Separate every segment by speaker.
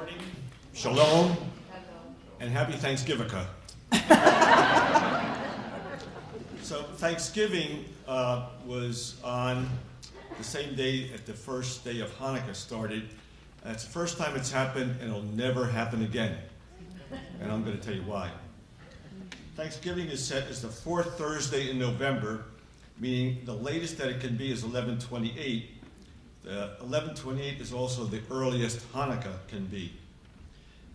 Speaker 1: morning, shalom, and happy Thanksgiving. So Thanksgiving was on the same day that the first day of Hanukkah started. It's the first time it's happened, and it'll never happen again. And I'm going to tell you why. Thanksgiving is set as the fourth Thursday in November, meaning the latest that it can be is 11/28. 11/28 is also the earliest Hanukkah can be.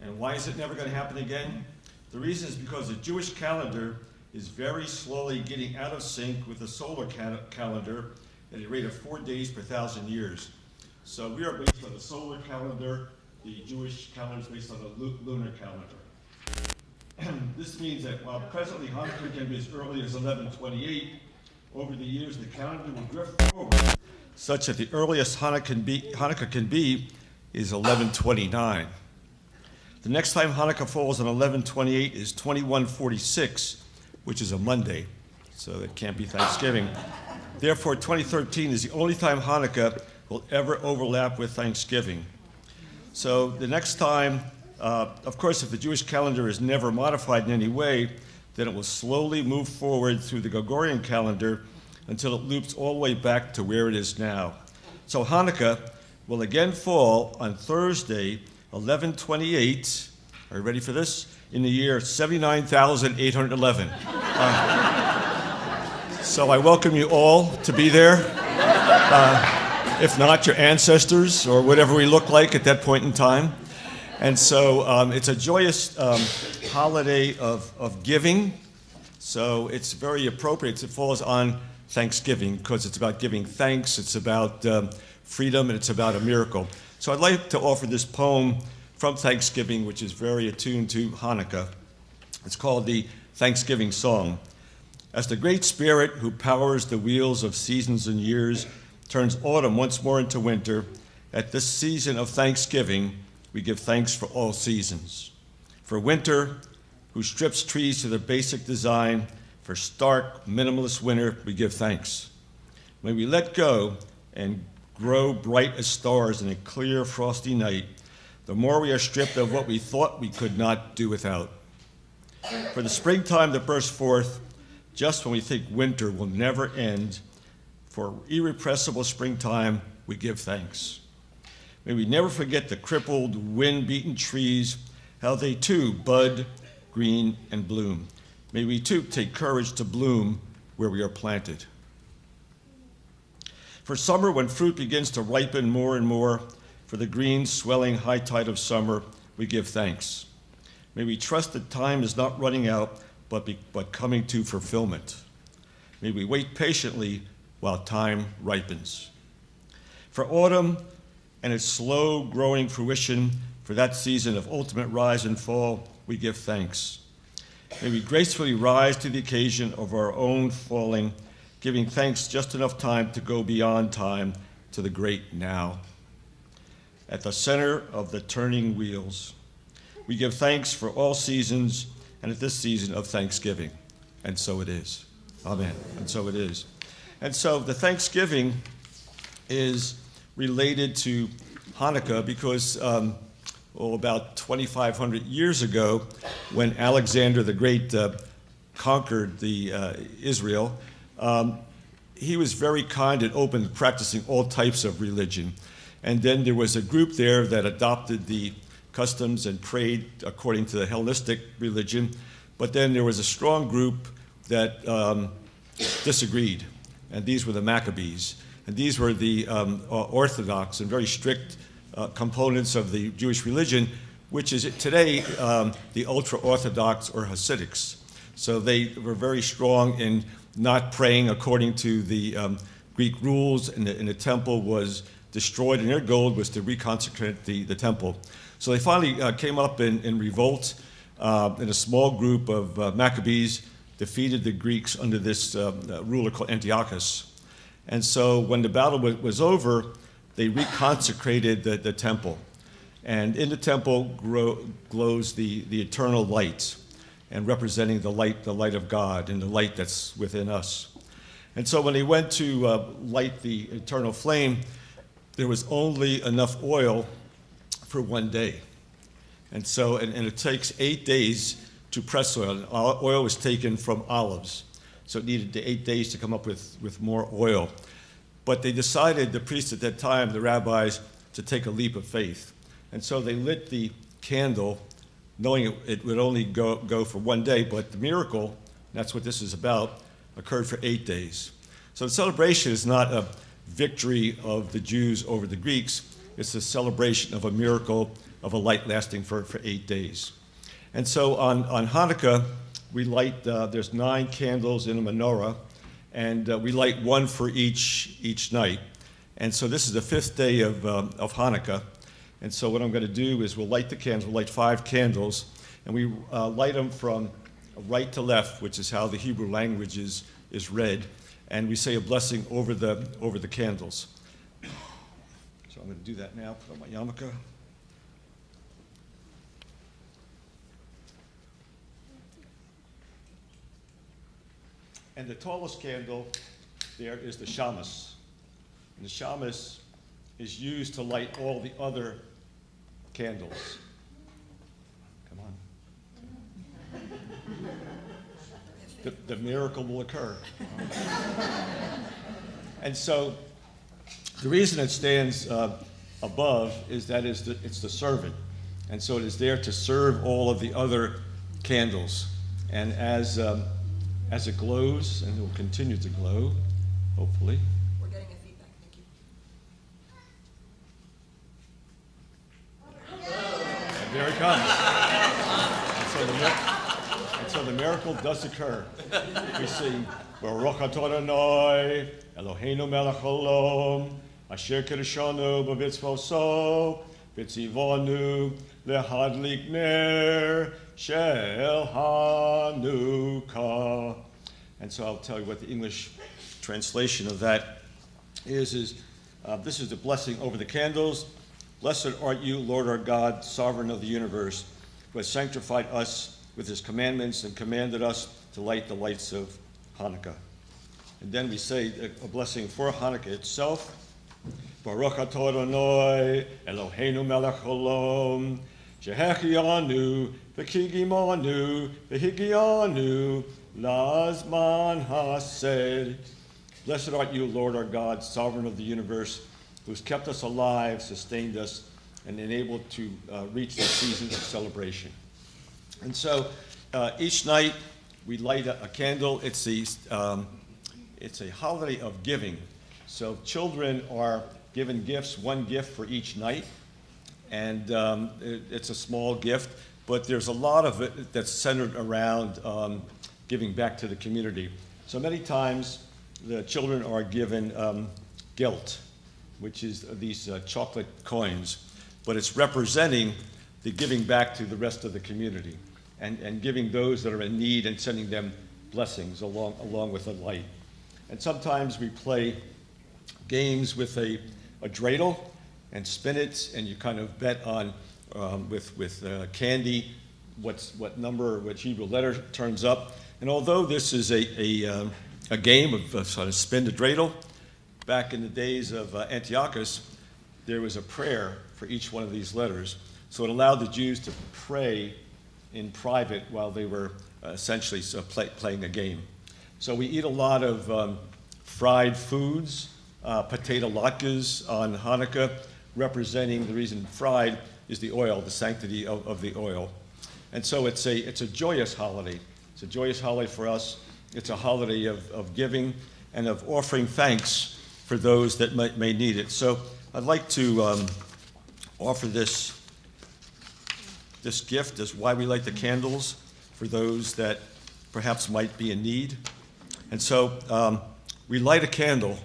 Speaker 1: And why is it never going to happen again? The reason is because the Jewish calendar is very slowly getting out of sync with the solar calendar at a rate of 4 days per 1,000 years. So we are based on the solar calendar, the Jewish calendar is based on the lunar calendar. This means that while presently Hanukkah can be as early as 11/28, over the years the calendar will drift forward such that the earliest Hanukkah can be is 11/29. The next time Hanukkah falls on 11/28 is 2146, which is a Monday, so it can't be Thanksgiving. Therefore, 2013 is the only time Hanukkah will ever overlap with Thanksgiving. So the next time, of course, if the Jewish calendar is never modified in any way, then it will slowly move forward through the Gregorian calendar until it loops all the way back to where it is now. So Hanukkah will again fall on Thursday, 11/28. Are you ready for this? In the year 79,811. So I welcome you all to be there. If not, your ancestors or whatever we look like at that point in time. And so it's a joyous holiday of giving. So it's very appropriate. It falls on Thanksgiving because it's about giving thanks, it's about freedom, and it's about a miracle. So I'd like to offer this poem from Thanksgiving, which is very attuned to Hanukkah. It's called the Thanksgiving Song. As the Great Spirit who powers the wheels of seasons and years turns autumn once more into winter, at this season of Thanksgiving, we give thanks for all seasons. For winter, who strips trees to their basic design, for stark, minimalist winter, we give thanks. When we let go and grow bright as stars in a clear, frosty night, the more we are stripped of what we thought we could not do without. For the springtime that bursts forth, just when we think winter will never end, for irrepressible springtime, we give thanks. May we never forget the crippled, wind-beaten trees, how they too bud, green, and bloom. May we too take courage to bloom where we are planted. For summer, when fruit begins to ripen more and more, for the green, swelling high tide of summer, we give thanks. May we trust that time is not running out, but coming to fulfillment. May we wait patiently while time ripens. For autumn and its slow growing fruition, for that season of ultimate rise and fall, we give thanks. May we gracefully rise to the occasion of our own falling, giving thanks just enough time to go beyond time to the great now. At the center of the turning wheels, we give thanks for all seasons and at this season of Thanksgiving. And so it is. Amen. And so it is. And so the Thanksgiving is related to Hanukkah because about 2,500 years ago, when Alexander the Great conquered Israel, he was very kind and open to practicing all types of religion. And then there was a group there that adopted the customs and prayed according to the Hellenistic religion. But then there was a strong group that disagreed, and these were the Maccabees. And these were the orthodox and very strict components of the Jewish religion, which is today the ultra-Orthodox or Hasidics. So they were very strong in not praying according to the Greek rules, and the temple was destroyed, and their goal was to reconsecrate the temple. So they finally came up in revolt, and a small group of Maccabees defeated the Greeks under this ruler called Antiochus. And so when the battle was over, they reconsecrated the temple. And in the temple glows the eternal light, and representing the light of God and the light that's within us. And so when they went to light the eternal flame, there was only enough oil for one day. And so, and it takes 8 days to press oil. And oil was taken from olives. So it needed 8 days to come up with more oil. But they decided, the priests at that time, the rabbis, to take a leap of faith. And so they lit the candle, knowing it would only go for 1 day, but the miracle, that's what this is about, occurred for 8 days. So the celebration is not a victory of the Jews over the Greeks, it's a celebration of a miracle of a light lasting for 8 days. And so on Hanukkah, we light, there's 9 candles in a menorah, and we light 1 for each night. And so this is the 5th day of Hanukkah. And so what I'm going to do is we'll light the candles, we'll light 5 candles, and we light them from right to left, which is how the Hebrew language is read. And we say a blessing over the candles. So I'm going to do that now, put on my yarmulke. And the tallest candle there is the shamas. And the shamas is used to light all the other candles. Come on. The miracle will occur. And so the reason it stands above is that it's the servant. And so it is there to serve all of the other candles. And as it glows, and it will continue to glow, hopefully.
Speaker 2: We're getting a feedback, thank you.
Speaker 1: And there it comes. And so the miracle does occur. We sing, Baruch atah Adonai, Eloheinu melech haolam, asher kiddushanu b'mitzvoso, v'tzivanu lehadlik ner shel Hannukah. And so I'll tell you what the English translation of that is this is the blessing over the candles. Blessed art you, Lord our God, sovereign of the universe, who has sanctified us with his commandments and commanded us to light the lights of Hanukkah. And then we say a blessing for Hanukkah itself. Baruch atah Adonai, Eloheinu melech haolam, shehechianu, v'kigimanu, v'higianu, lazman hased. Blessed art you, Lord our God, sovereign of the universe, who's kept us alive, sustained us, and enabled to reach the seasons of celebration. And so each night we light a candle. It's a holiday of giving. So children are given gifts, 1 gift for each night, and it's a small gift, but there's a lot of it that's centered around giving back to the community. So many times the children are given gelt, which is these chocolate coins, but it's representing the giving back to the rest of the community and giving those that are in need and sending them blessings along with a light. And sometimes we play games with a dreidel and spin it, and you kind of bet on with candy what number, which Hebrew letter turns up. And although this is a game of sort of spin the dreidel, back in the days of Antiochus, there was a prayer for each one of these letters. So it allowed the Jews to pray in private while they were essentially playing a game. So we eat a lot of fried foods, potato latkes on Hanukkah, representing the reason fried is the oil, the sanctity of the oil. And so it's a joyous holiday. It's a joyous holiday for us. It's a holiday of giving and of offering thanks for those that may need it. So I'd like to offer this gift as why we light the candles for those that perhaps might be in need. And so we light a candle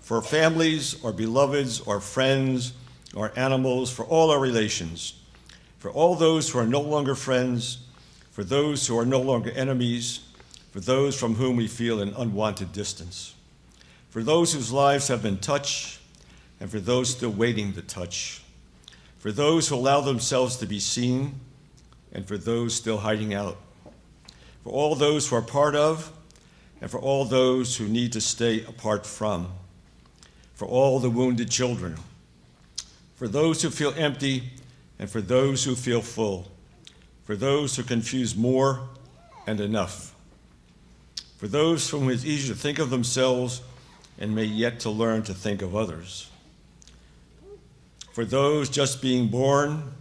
Speaker 1: for families or beloveds or friends or animals, for all our relations, for all those who are no longer friends, for those who are no longer enemies, for those from whom we feel an unwanted distance, for those whose lives have been touched, and for those still waiting to touch, for those who allow themselves to be seen, and for those still hiding out, for all those who are part of, and for all those who need to stay apart from, for all the wounded children, for those who feel empty, and for those who feel full, for those who confuse more and enough, for those from whom it is easy to think of themselves and may yet to learn to think of others, for those just being born,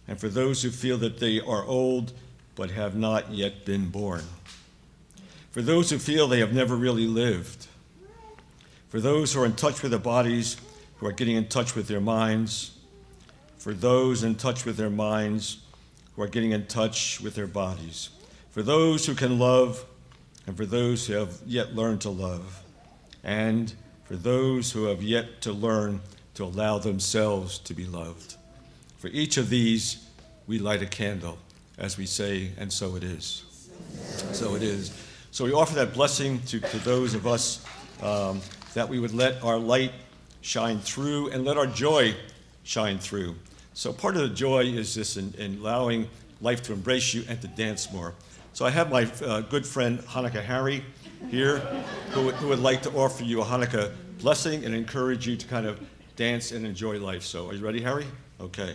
Speaker 1: and for those who feel that they are old but have not yet been born, for those who feel they have never really lived, for those who are in touch with their bodies, who are getting in touch with their minds, for those in touch with their minds, who are getting in touch with their bodies, for those who can love, and for those who have yet learned to love, and for those who have yet to learn to allow themselves to be loved. For each of these, we light a candle, as we say, and so it is. So it is. So we offer that blessing to those of us that we would let our light shine through and let our joy shine through. So part of the joy is this in allowing life to embrace you and to dance more. So I have my good friend Hannukah Harry here who would like to offer you a Hanukkah blessing and encourage you to kind of dance and enjoy life. So are you ready, Harry? Okay.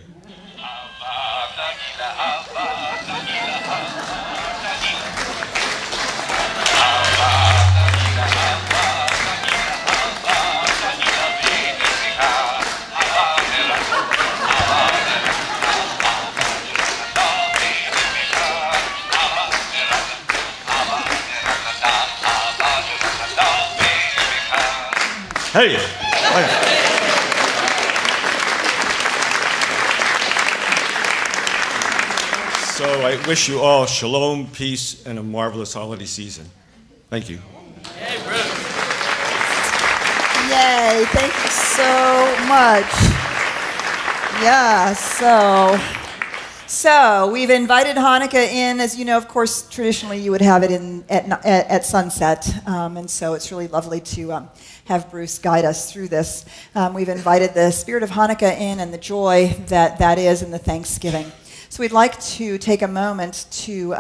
Speaker 1: Hey! So I wish you all shalom, peace, and a marvelous holiday season. Thank you.
Speaker 2: Hey, Bruce.
Speaker 3: Yay, thank you so much. Yeah, so we've invited Hanukkah in. As you know, of course, traditionally you would have it in at sunset, and so it's really lovely to have Bruce guide us through this. We've invited the spirit of Hanukkah in and the joy that is and the thanksgiving. So we'd like to take a moment to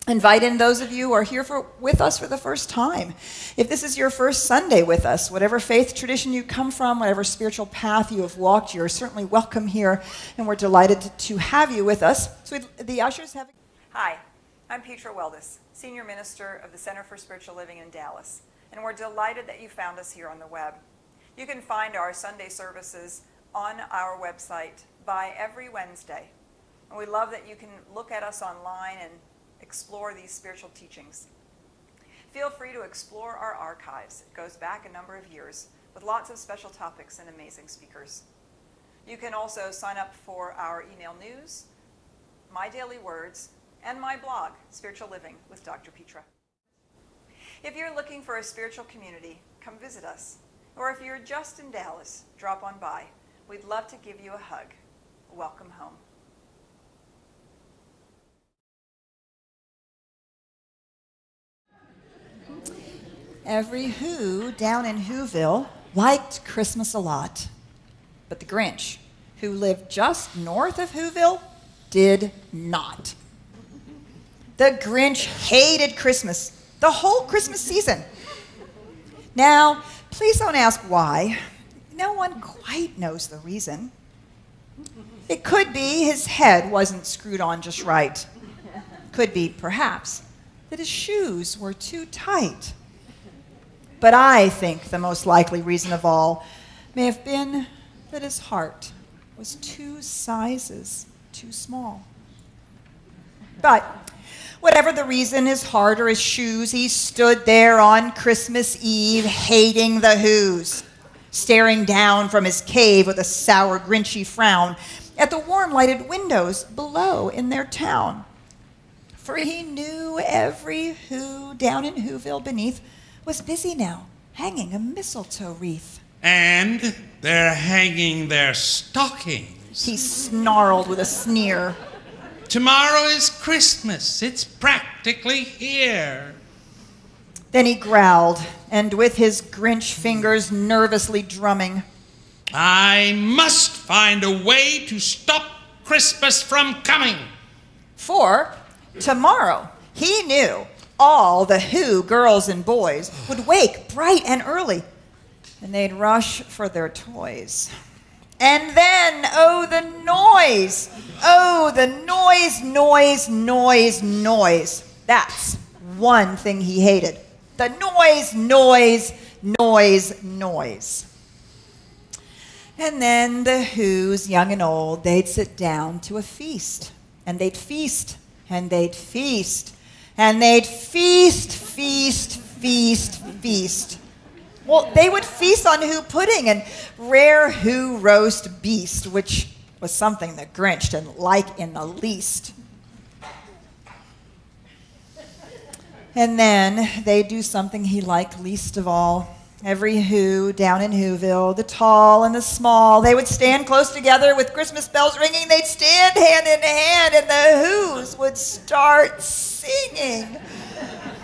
Speaker 3: invite in those of you who are here with us for the first time. If this is your first Sunday with us, whatever faith tradition you come from, whatever spiritual path you have walked, you're certainly welcome here, and we're delighted to have you with us. So the ushers have...
Speaker 4: Hi, I'm Petra Weldis, Senior Minister of the Center for Spiritual Living in Dallas, and we're delighted that you found us here on the web. You can find our Sunday services on our website by every Wednesday, and we love that you can look at us online and explore these spiritual teachings. Feel free to explore our archives. It goes back a number of years with lots of special topics and amazing speakers. You can also sign up for our email news, My Daily Words, and my blog, Spiritual Living with Dr. Petra. If you're looking for a spiritual community, come visit us. Or if you're just in Dallas, drop on by. We'd love to give you a hug. Welcome home.
Speaker 3: Every Who down in Whoville liked Christmas a lot. But the Grinch, who lived just north of Whoville, did not. The Grinch hated Christmas, the whole Christmas season. Now, please don't ask why. No one quite knows the reason. It could be his head wasn't screwed on just right. Could be, perhaps, that his shoes were too tight. But I think the most likely reason of all may have been that his heart was 2 sizes too small. But whatever the reason, his heart or his shoes, he stood there on Christmas Eve hating the Whos, staring down from his cave with a sour, grinchy frown at the warm lighted windows below in their town. For he knew every Who down in Whoville beneath was busy now, hanging a mistletoe wreath.
Speaker 2: And they're hanging their stockings.
Speaker 3: He snarled with a sneer.
Speaker 2: Tomorrow is Christmas. It's practically here.
Speaker 3: Then he growled, and with his Grinch fingers nervously drumming,
Speaker 2: I must find a way to stop Christmas from coming.
Speaker 3: for tomorrow he knew all the Who girls and boys would wake bright and early, and they'd rush for their toys. And then, oh, the noise. Oh, the noise, noise, noise, noise. That's one thing he hated. The noise, noise, noise, noise. And then the Who's, young and old, they'd sit down to a feast. And they'd feast, and they'd feast, and they'd feast, feast, feast, feast. Well, they would feast on Who pudding and rare Who roast beast, which was something the Grinch didn't like in the least. And then they'd do something he liked least of all. Every Who down in Whoville, the tall and the small, they would stand close together with Christmas bells ringing. They'd stand hand in hand, and the Who's would start singing.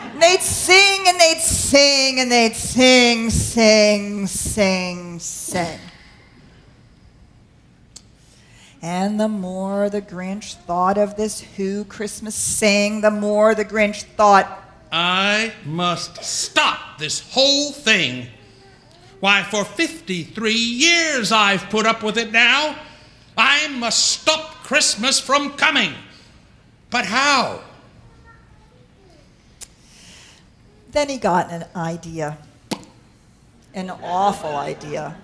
Speaker 3: And they'd sing, and they'd sing, and they'd sing, sing, sing, sing. And the more the Grinch thought of this Who Christmas sing, the more the Grinch thought,
Speaker 2: I must stop this whole thing. Why, for 53 years I've put up with it now. I must stop Christmas from coming. But how?
Speaker 3: Then he got an idea. An awful idea.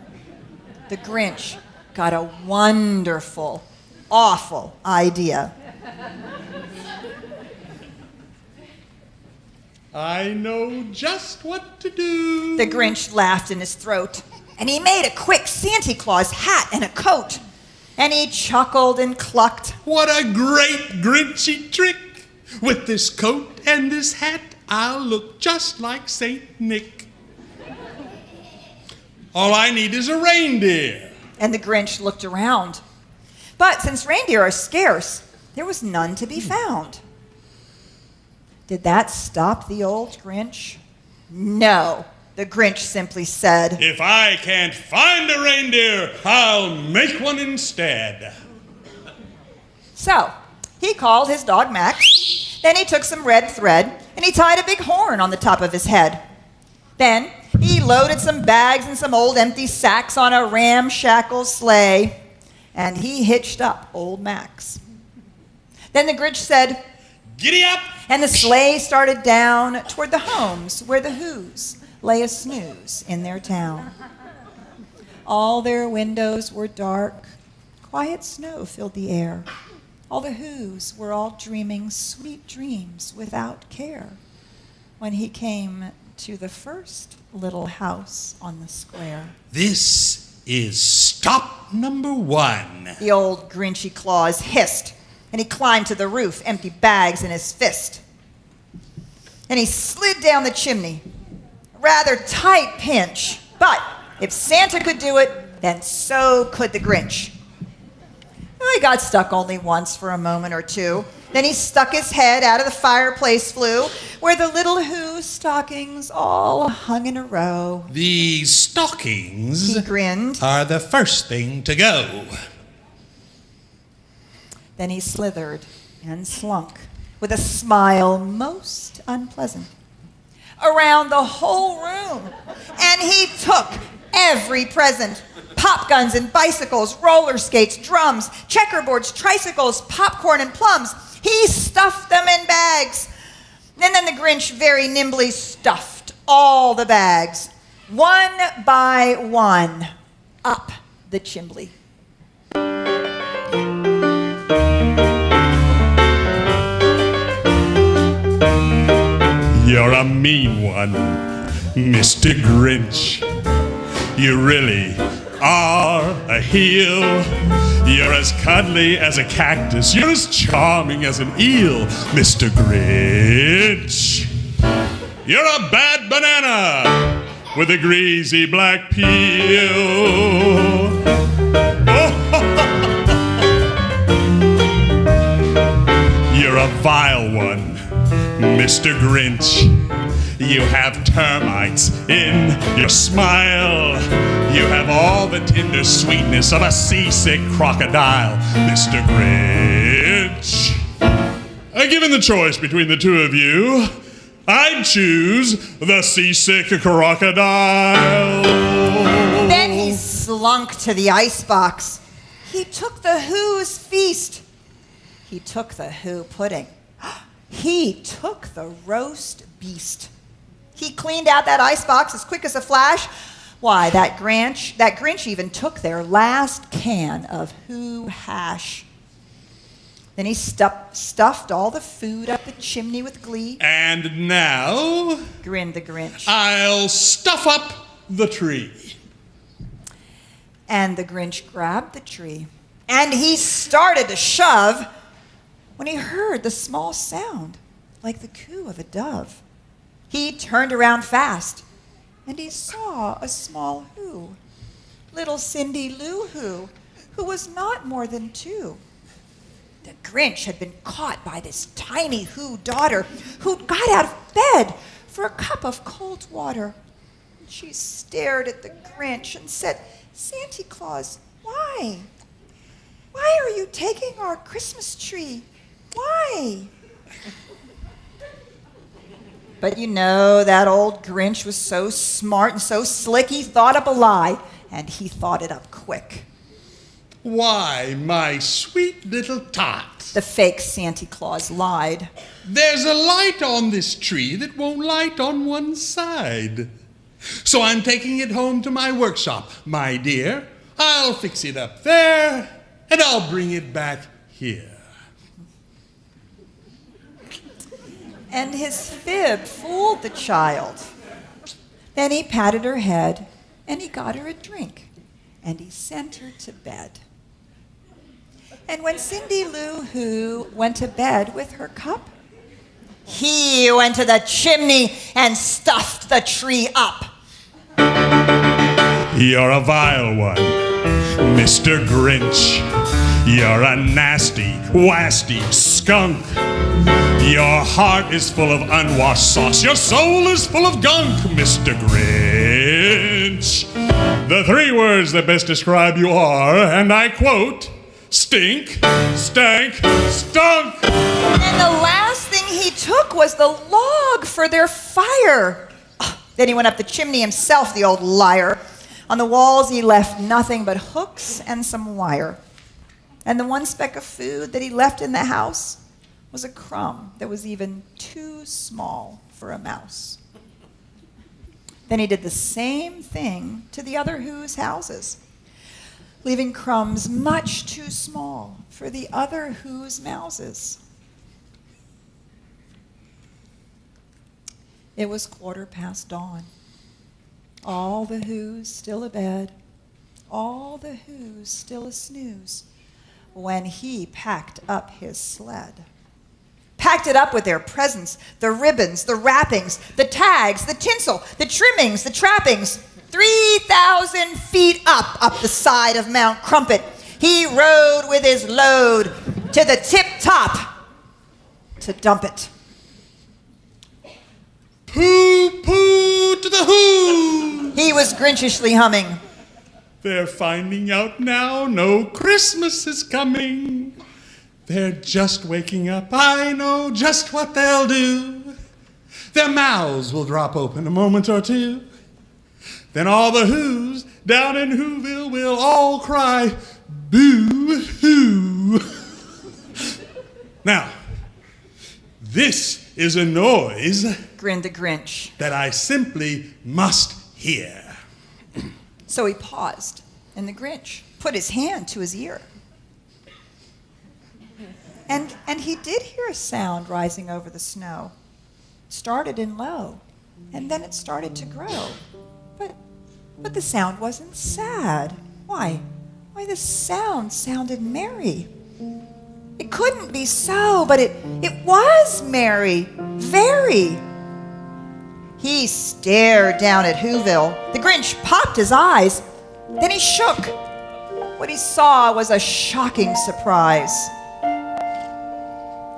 Speaker 3: The Grinch got a wonderful, awful idea.
Speaker 2: I know just what to do.
Speaker 3: The Grinch laughed in his throat, and he made a quick Santa Claus hat and a coat. And he chuckled and clucked.
Speaker 2: What a great Grinchy trick! With this coat and this hat, I'll look just like Saint Nick. All I need is a reindeer.
Speaker 3: And the Grinch looked around. But since reindeer are scarce, there was none to be found. Did that stop the old Grinch? No, the Grinch simply said,
Speaker 2: If I can't find a reindeer, I'll make one instead.
Speaker 3: So, he called his dog Max. Then he took some red thread, and he tied a big horn on the top of his head. Then he loaded some bags and some old empty sacks on a ramshackle sleigh, and he hitched up old Max. Then the Grinch said,
Speaker 2: Giddy up!
Speaker 3: and the sleigh started down toward the homes where the Who's lay a snooze in their town. All their windows were dark. Quiet snow filled the air. All the Who's were all dreaming sweet dreams without care when he came to the first little house on the square.
Speaker 2: This is stop number 1.
Speaker 3: The old Grinchy Claus hissed, and he climbed to the roof, empty bags in his fist. And he slid down the chimney, a rather tight pinch, but if Santa could do it, then so could the Grinch. Well, he got stuck only once for a moment or two. Then he stuck his head out of the fireplace flue, where the little Who stockings all hung in a row.
Speaker 2: These stockings
Speaker 3: He grinned.
Speaker 2: are the first thing to go.
Speaker 3: Then he slithered and slunk with a smile most unpleasant around the whole room. And he took every present. Pop guns and bicycles, roller skates, drums, checkerboards, tricycles, popcorn and plums. He stuffed them in bags. And then the Grinch very nimbly stuffed all the bags, one by one, up the chimney.
Speaker 2: You're a mean one, Mr. Grinch. You really are a heel. You're as cuddly as a cactus. You're as charming as an eel, Mr. Grinch. You're a bad banana with a greasy black peel. You're a vile one, Mr. Grinch. You have termites in your smile. You have all the tender sweetness of a seasick crocodile, Mr. Grinch. Given the choice between the two of you, I'd choose the seasick crocodile.
Speaker 3: Then he slunk to the icebox. He took the Who's feast. He took the Who pudding. He took the roast beast. He cleaned out that icebox as quick as a flash. Why, that Grinch even took their last can of Who hash. Then he stuffed all the food up the chimney with glee.
Speaker 2: And now,
Speaker 3: Grinned the Grinch.
Speaker 2: I'll stuff up the tree.
Speaker 3: And the Grinch grabbed the tree, and he started to shove when he heard the small sound like the coo of a dove. He turned around fast, and he saw a small Who, little Cindy Lou who was not more than 2. The Grinch had been caught by this tiny Who daughter who got out of bed for a cup of cold water. She stared at the Grinch and said, "Santa Claus, why? Why are you taking our Christmas tree? Why?" But you know, that old Grinch was so smart and so slick, he thought up a lie, and he thought it up quick.
Speaker 2: Why, my sweet little tot,
Speaker 3: The fake Santa Claus lied.
Speaker 2: there's a light on this tree that won't light on one side. So I'm taking it home to my workshop, my dear. I'll fix it up there, and I'll bring it back here.
Speaker 3: And his fib fooled the child. Then he patted her head, and he got her a drink, and he sent her to bed. And when Cindy Lou Who went to bed with her cup, he went to the chimney and stuffed the tree up.
Speaker 2: You're a vile one, Mr. Grinch. You're a nasty, wasty skunk. Your heart is full of unwashed sauce. Your soul is full of gunk, Mr. Grinch. The 3 words that best describe you are, and I quote, stink, stank, stunk.
Speaker 3: And the last thing he took was the log for their fire. Then he went up the chimney himself, the old liar. On the walls he left nothing but hooks and some wire. And the one speck of food that he left in the house was a crumb that was even too small for a mouse. Then he did the same thing to the other Who's houses, leaving crumbs much too small for the other Who's mouses. It was 1:15 dawn. All the Who's still abed, all the Who's still a snooze, when he packed up his sled. Packed it up with their presents, the ribbons, the wrappings, the tags, the tinsel, the trimmings, the trappings. 3,000 feet up the side of Mount Crumpet, he rode with his load to the tip top to dump it.
Speaker 2: Pooh, pooh to the Who.
Speaker 3: He was Grinchishly humming.
Speaker 2: They're finding out now no Christmas is coming. They're just waking up. I know just what they'll do. Their mouths will drop open a moment or two. Then all the Who's down in Whoville will all cry, boo-hoo. Now, this is a noise
Speaker 3: Grinned the Grinch.
Speaker 2: that I simply must hear.
Speaker 3: So he paused, and the Grinch put his hand to his ear. And he did hear a sound rising over the snow. Started in low, and then it started to grow. But the sound wasn't sad. Why, the sound sounded merry. It couldn't be so, but it was merry, very. He stared down at Whoville. The Grinch popped his eyes. Then he shook. What he saw was a shocking surprise.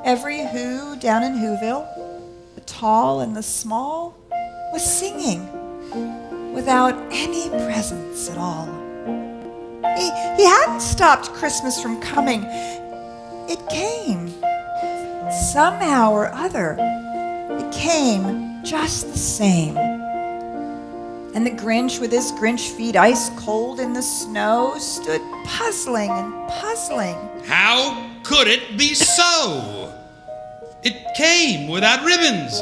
Speaker 3: Every Who down in Whoville, the tall and the small, was singing without any presents at all. He hadn't stopped Christmas from coming. It came. Somehow or other, it came just the same. And the Grinch, with his Grinch feet ice cold in the snow, stood puzzling and puzzling.
Speaker 5: How could it be so? It came without ribbons.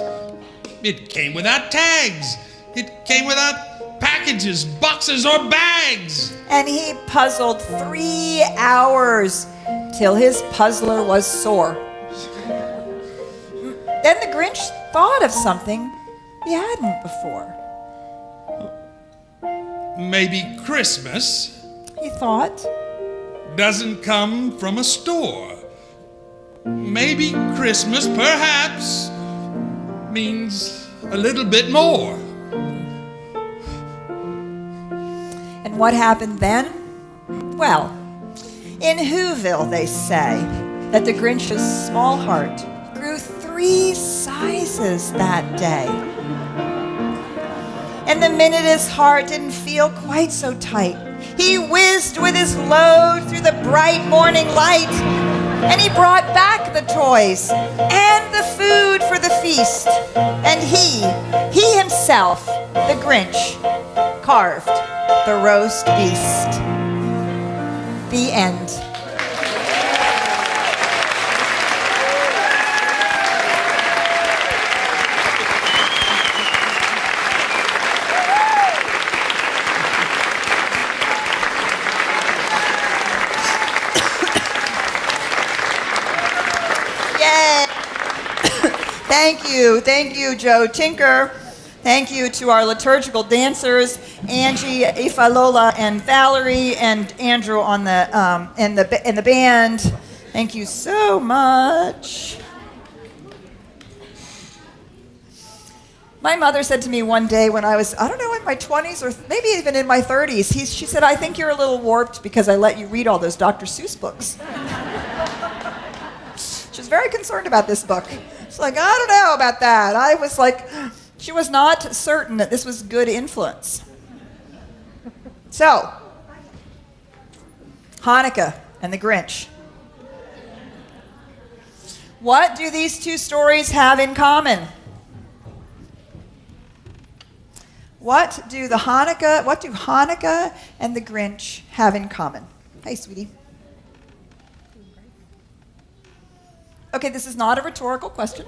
Speaker 5: It came without tags. It came without packages, boxes, or bags.
Speaker 3: And he puzzled 3 hours till his puzzler was sore. Then the Grinch thought of something he hadn't before.
Speaker 5: Maybe Christmas
Speaker 3: He thought,
Speaker 5: doesn't come from a store. Maybe Christmas, perhaps, means a little bit more.
Speaker 3: and what happened then? Well, in Whoville, they say that the Grinch's small heart grew 3 sizes that day. And the minute his heart didn't feel quite so tight, he whizzed with his load through the bright morning light, and he brought back the toys and the food for the feast. And he himself, the Grinch, carved the roast beast. The end. Yay! Thank you, Joe Tinker. Thank you to our liturgical dancers, Angie, Ifalola, and Valerie, and Andrew on the and the band. Thank you so much. My mother said to me one day when I was, I don't know, in my 20s or maybe even in my 30s, she said, "I think you're a little warped because I let you read all those Dr. Suess books." She was very concerned about this book. She's like, "I don't know about that." I was like, she was not certain that this was good influence. So, Hannukah and the Grinch. What do these two stories have in common? What do Hannukah and the Grinch have in common? Hey, sweetie. Okay, this is not a rhetorical question.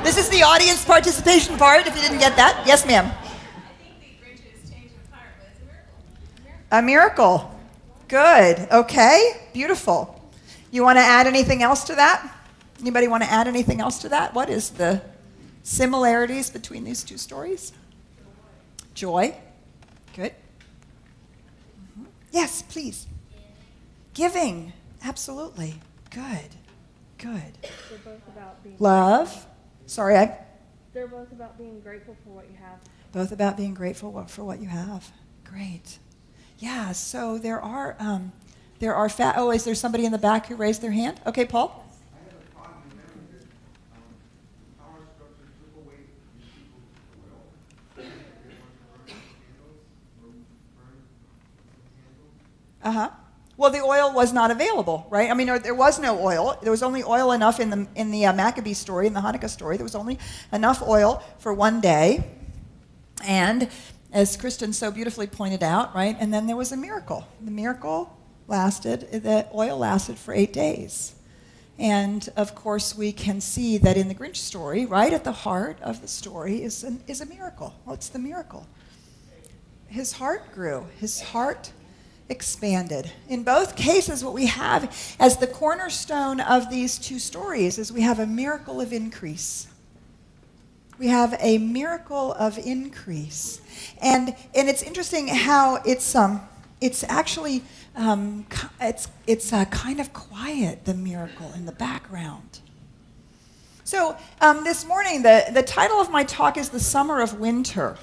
Speaker 3: This is the audience participation part, if you didn't get that. Yes, ma'am.
Speaker 6: I think the Grinch has changed his heart, but it's a miracle.
Speaker 3: A miracle. Good. Okay. Beautiful. You want to add anything else to that? Anybody want to add anything else to that? What is the similarities between these two stories? Joy. Good. Mm-hmm. Yes, please. Giving. Absolutely. Good. Good.
Speaker 6: They're both about being
Speaker 3: Love. Sorry,
Speaker 6: They're both about being grateful for what you have.
Speaker 3: both about being grateful for what you have. Great. Yeah, so there are oh, is there somebody in the back who raised their hand? Okay, Paul?
Speaker 7: I have a comment. Power structure took away from people's will. They want to burn candles.
Speaker 3: Uh-huh. Well, the oil was not available, right? I mean, there was no oil. There was only oil enough in the Maccabee story, in the Hannukah story. There was only enough oil for one day. And as Kristen so beautifully pointed out, right? And then there was a miracle. The oil lasted for 8 days. And of course, we can see that in the Grinch story, right at the heart of the story is a miracle. What's the miracle? His heart grew. His heart expanded. In both cases, what we have as the cornerstone of these two stories is we have a miracle of increase. We have a miracle of increase. And it's interesting how it's actually it's kind of quiet, the miracle in the background. So this morning, the title of my talk is The Summer of Winter.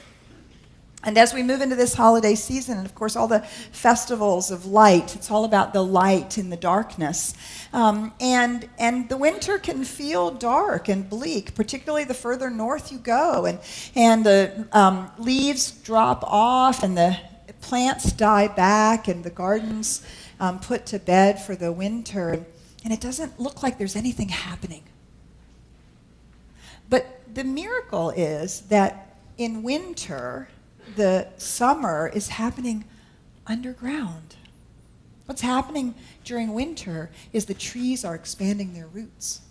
Speaker 3: And as we move into this holiday season, and of course all the festivals of light, it's all about the light in the darkness. And the winter can feel dark and bleak, particularly the further north you go. And the leaves drop off, and the plants die back, and the gardens put to bed for the winter. And it doesn't look like there's anything happening. But the miracle is that in winter, the summer is happening underground. What's happening during winter is the trees are expanding their roots,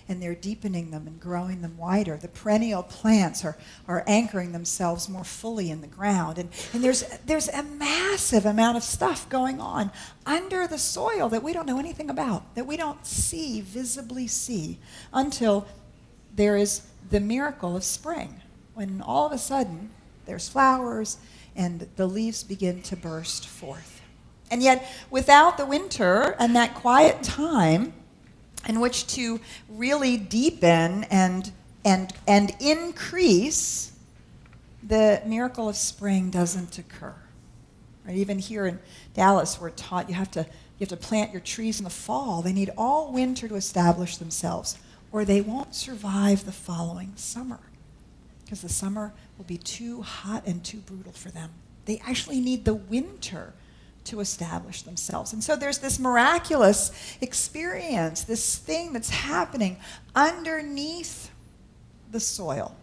Speaker 3: and they're deepening them and growing them wider. The perennial plants are anchoring themselves more fully in the ground. And there's a massive amount of stuff going on under the soil that we don't know anything about, that we don't visibly see, until there is the miracle of spring, when all of a sudden there's flowers and the leaves begin to burst forth. And yet, without the winter and that quiet time in which to really deepen and increase, the miracle of spring doesn't occur. Right? Even here in Dallas, we're taught you have to plant your trees in the fall. They need all winter to establish themselves, or they won't survive the following summer, because the summer will be too hot and too brutal for them. They actually need the winter to establish themselves. And so there's this miraculous experience, this thing that's happening underneath the soil.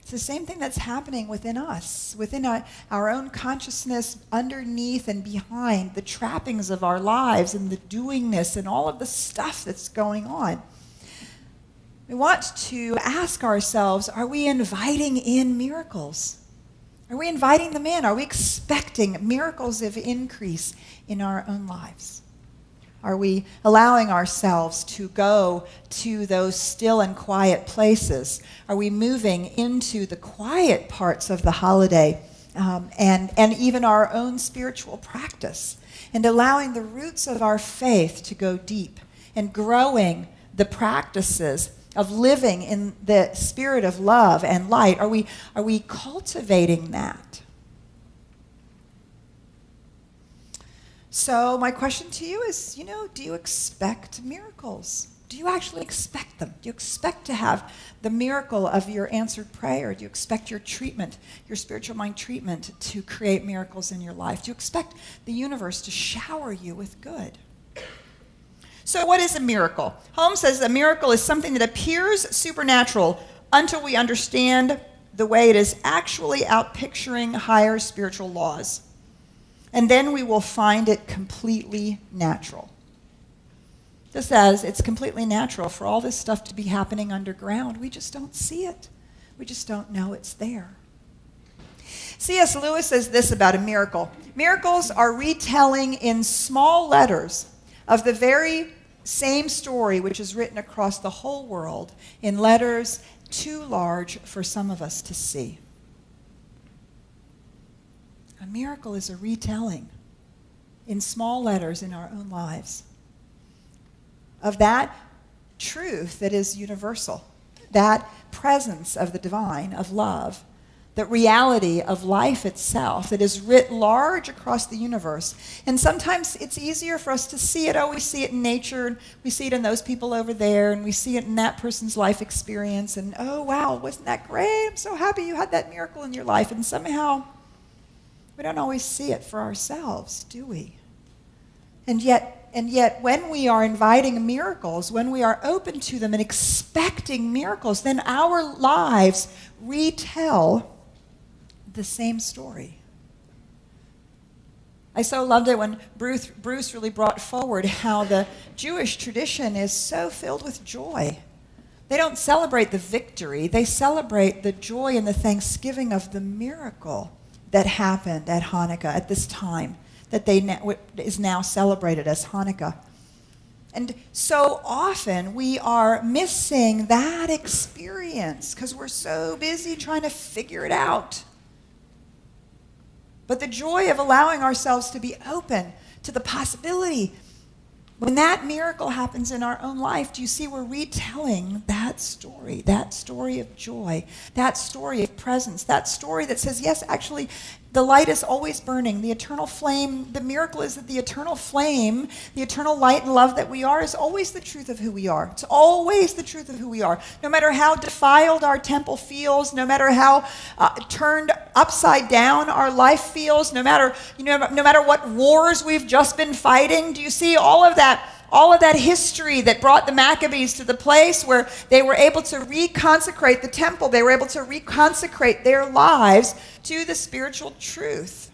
Speaker 3: It's the same thing that's happening within us, within our own consciousness, underneath and behind the trappings of our lives and the doingness and all of the stuff that's going on. We want to ask ourselves, are we inviting in miracles? Are we inviting them in? Are we expecting miracles of increase in our own lives? Are we allowing ourselves to go to those still and quiet places? Are we moving into the quiet parts of the holiday and even our own spiritual practice, and allowing the roots of our faith to go deep and growing the practices of living in the spirit of love and light? Are we cultivating that? So my question to you is, do you expect miracles? Do you actually expect them? Do you expect to have the miracle of your answered prayer? Do you expect your treatment, your spiritual mind treatment, to create miracles in your life? Do you expect the universe to shower you with good? So what is a miracle? Holmes says a miracle is something that appears supernatural until we understand the way it is actually outpicturing higher spiritual laws. And then we will find it completely natural. Just as it's completely natural for all this stuff to be happening underground, we just don't see it. We just don't know it's there. C.S. Lewis says this about a miracle. Miracles are retelling in small letters of the very same story which is written across the whole world in letters too large for some of us to see. A miracle is a retelling in small letters in our own lives of that truth that is universal, that presence of the divine, of love, that reality of life itself that is writ large across the universe. And sometimes it's easier for us to see it. Oh, we see it in nature, and we see it in those people over there, and we see it in that person's life experience, and oh, wow, wasn't that great? I'm so happy you had that miracle in your life. And somehow we don't always see it for ourselves, do we? And yet, when we are inviting miracles, when we are open to them and expecting miracles, then our lives retell the same story. I so loved it when Bruce really brought forward how the Jewish tradition is so filled with joy. They don't celebrate the victory. They celebrate the joy and the thanksgiving of the miracle that happened at Hannukah at this time, that is now celebrated as Hannukah. And so often we are missing that experience because we're so busy trying to figure it out. But the joy of allowing ourselves to be open to the possibility, when that miracle happens in our own life, do you see we're retelling that story of joy, that story of presence, that story that says, yes, actually, the light is always burning. The eternal flame, the miracle is that the eternal flame, the eternal light and love that we are is always the truth of who we are. It's always the truth of who we are. No matter how defiled our temple feels, no matter how turned upside down our life feels, no matter what wars we've just been fighting, do you see all of that? history that brought the Maccabees to the place where they were able to reconsecrate the temple. They were able to reconsecrate their lives to the spiritual truth,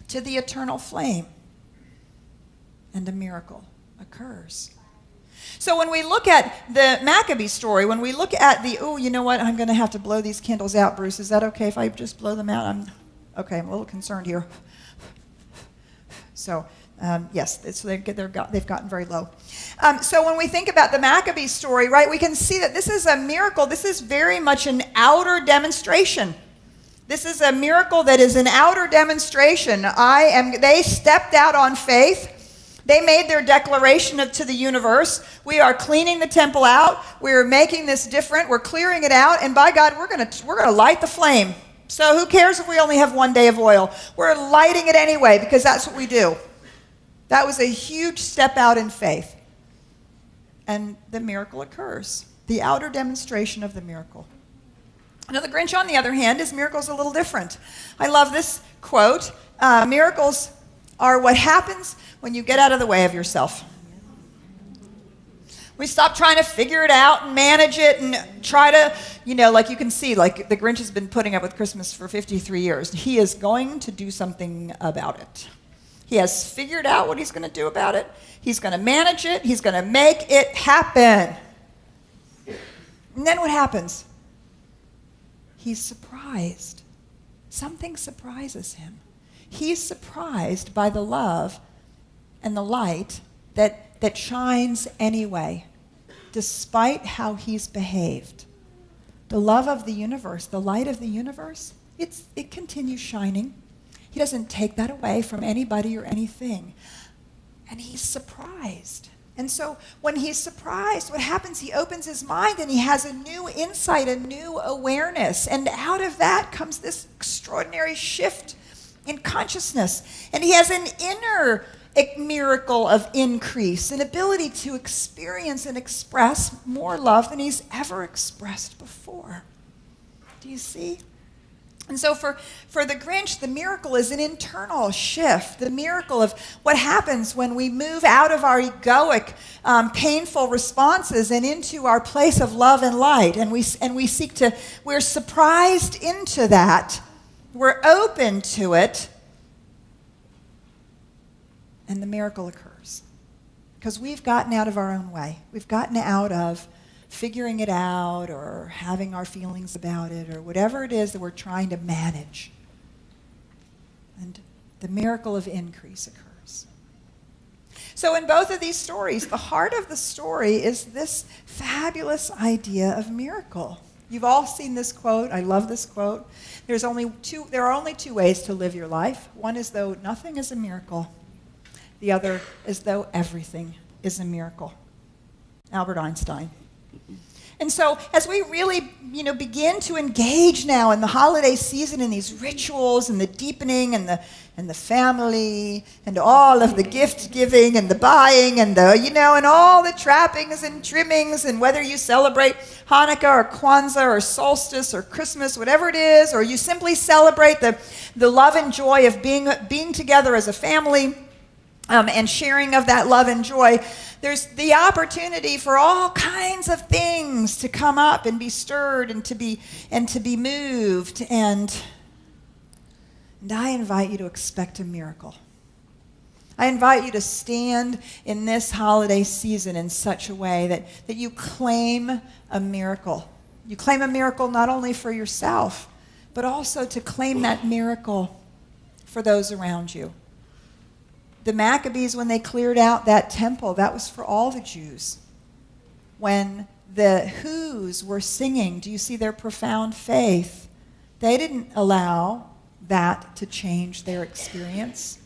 Speaker 3: to the eternal flame. And a miracle occurs. So when we look at the Maccabee story, when we look at you know what? I'm going to have to blow these candles out, Bruce. Is that okay if I just blow them out? I'm a little concerned here. So, yes, they've gotten very low. So when we think about the Maccabee story, right, we can see that this is a miracle. This is very much an outer demonstration. This is a miracle that is an outer demonstration. They stepped out on faith. They made their declaration to the universe. We are cleaning the temple out. We're making this different. We're clearing it out. And by God, we're gonna light the flame. So who cares if we only have one day of oil? We're lighting it anyway because that's what we do. That was a huge step out in faith. And the miracle occurs. The outer demonstration of the miracle. Now, the Grinch, on the other hand, his miracle is a little different. I love this quote. Miracles are what happens when you get out of the way of yourself. We stop trying to figure it out and manage it and try to, like you can see, like the Grinch has been putting up with Christmas for 53 years. He is going to do something about it. He has figured out what he's going to do about it. He's going to manage it. He's going to make it happen. And then what happens? He's surprised. Something surprises him. He's surprised by the love and the light that shines anyway, despite how he's behaved. The love of the universe, the light of the universe, it continues shining. He doesn't take that away from anybody or anything. And he's surprised. And so when he's surprised, what happens? He opens his mind and he has a new insight, a new awareness. And out of that comes this extraordinary shift in consciousness. And he has an inner miracle of increase, an ability to experience and express more love than he's ever expressed before. Do you see? And so for the Grinch, the miracle is an internal shift, the miracle of what happens when we move out of our egoic, painful responses and into our place of love and light. And we're surprised into that. We're open to it. And the miracle occurs. Because we've gotten out of our own way. We've gotten out of figuring it out or having our feelings about it or whatever it is that we're trying to manage. And the miracle of increase occurs. So in both of these stories, the heart of the story is this fabulous idea of miracle. You've all seen this quote. I love this quote. There are only two ways to live your life. One is though nothing is a miracle. The other is though everything is a miracle. Albert Einstein. And so as we really, begin to engage now in the holiday season in these rituals and the deepening and the family and all of the gift giving and the buying and and all the trappings and trimmings, and whether you celebrate Hannukah or Kwanzaa or solstice or Christmas, whatever it is, or you simply celebrate the love and joy of being together as a family, and sharing of that love and joy, there's the opportunity for all kinds of things to come up and be stirred and to be moved. And I invite you to expect a miracle. I invite you to stand in this holiday season in such a way that you claim a miracle. You claim a miracle not only for yourself, but also to claim that miracle for those around you. The Maccabees, when they cleared out that temple, that was for all the Jews. When the Who's were singing, do you see their profound faith? They didn't allow that to change their experience.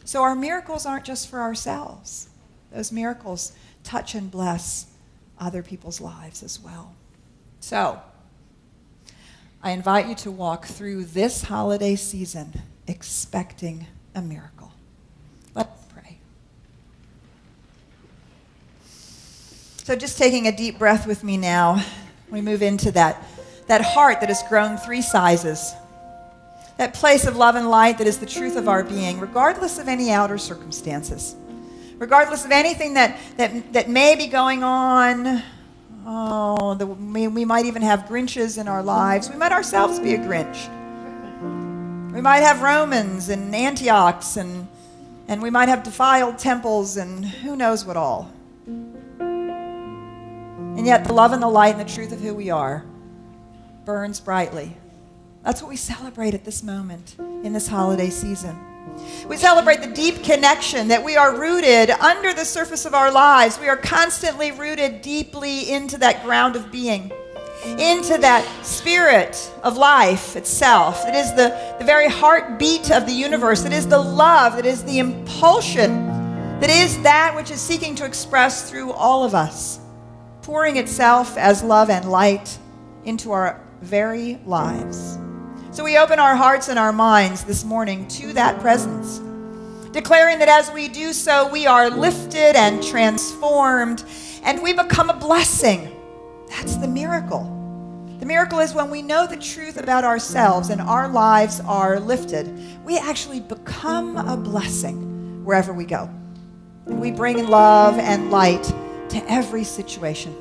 Speaker 3: So our miracles aren't just for ourselves. Those miracles touch and bless other people's lives as well. So I invite you to walk through this holiday season expecting a miracle. Let's pray. So just taking a deep breath with me now, we move into that heart that has grown 3 sizes. That place of love and light that is the truth of our being, regardless of any outer circumstances. regardless of anything that may be going on. We might even have Grinches in our lives. We might ourselves be a Grinch. We might have Romans and Antiochs, and we might have defiled temples and who knows what all. And yet the love and the light and the truth of who we are burns brightly. That's what we celebrate at this moment in this holiday season. We celebrate the deep connection that we are rooted under the surface of our lives. We are constantly rooted deeply into that ground of being, into that spirit of life itself. It is the very heartbeat of the universe. It is the love. It is the impulsion. That is that which is seeking to express through all of us, pouring itself as love and light into our very lives. So we open our hearts and our minds this morning to that presence, declaring that as we do so, we are lifted and transformed, and we become a blessing. That's the miracle. The miracle is when we know the truth about ourselves and our lives are lifted, we actually become a blessing wherever we go. And we bring love and light to every situation.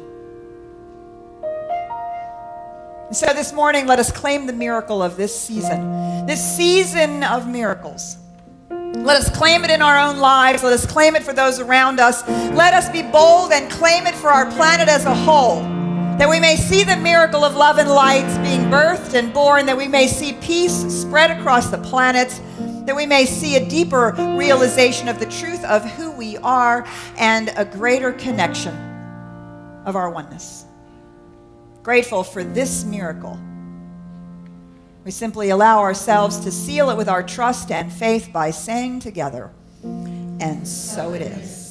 Speaker 3: And so this morning, let us claim the miracle of this season of miracles. Let us claim it in our own lives. Let us claim it for those around us. Let us be bold and claim it for our planet as a whole, that we may see the miracle of love and light being birthed and born, that we may see peace spread across the planet, that we may see a deeper realization of the truth of who we are and a greater connection of our oneness. Grateful for this miracle, we simply allow ourselves to seal it with our trust and faith by saying together, and so it is.